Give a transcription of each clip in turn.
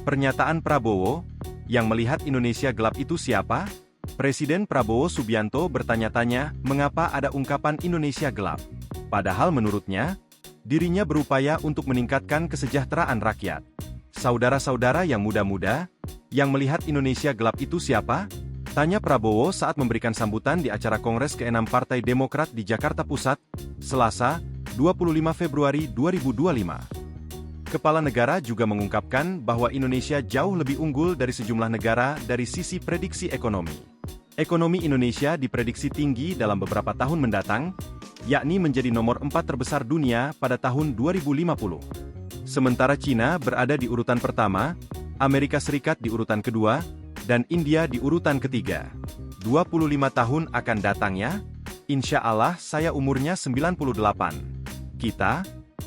Pernyataan Prabowo, yang melihat Indonesia gelap itu siapa? Presiden Prabowo Subianto bertanya-tanya mengapa ada ungkapan Indonesia gelap. Padahal menurutnya, dirinya berupaya untuk meningkatkan kesejahteraan rakyat. Saudara-saudara yang muda-muda, yang melihat Indonesia gelap itu siapa? Tanya Prabowo saat memberikan sambutan di acara Kongres ke-6 Partai Demokrat di Jakarta Pusat, Selasa, 25 Februari 2025. Kepala negara juga mengungkapkan bahwa Indonesia jauh lebih unggul dari sejumlah negara dari sisi prediksi ekonomi. Ekonomi Indonesia diprediksi tinggi dalam beberapa tahun mendatang, yakni menjadi nomor 4 terbesar dunia pada tahun 2050. Sementara Cina berada di urutan pertama, Amerika Serikat di urutan kedua, dan India di urutan ketiga. 25 tahun akan datangnya, insya Allah saya umurnya 98. Kita,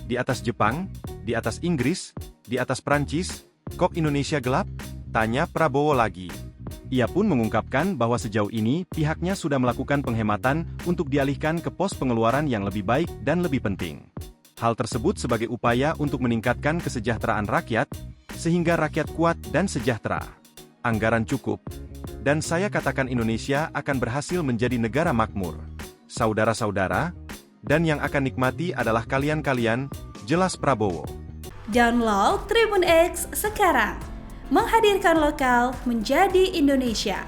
di atas Jepang, di atas Inggris, di atas Prancis, kok Indonesia gelap? Tanya Prabowo lagi. Ia pun mengungkapkan bahwa sejauh ini pihaknya sudah melakukan penghematan untuk dialihkan ke pos pengeluaran yang lebih baik dan lebih penting. Hal tersebut sebagai upaya untuk meningkatkan kesejahteraan rakyat, sehingga rakyat kuat dan sejahtera. Anggaran cukup. Dan saya katakan Indonesia akan berhasil menjadi negara makmur. Saudara-saudara, dan yang akan nikmati adalah kalian-kalian, jelas Prabowo. Download Tribun X sekarang. Menghadirkan lokal menjadi Indonesia.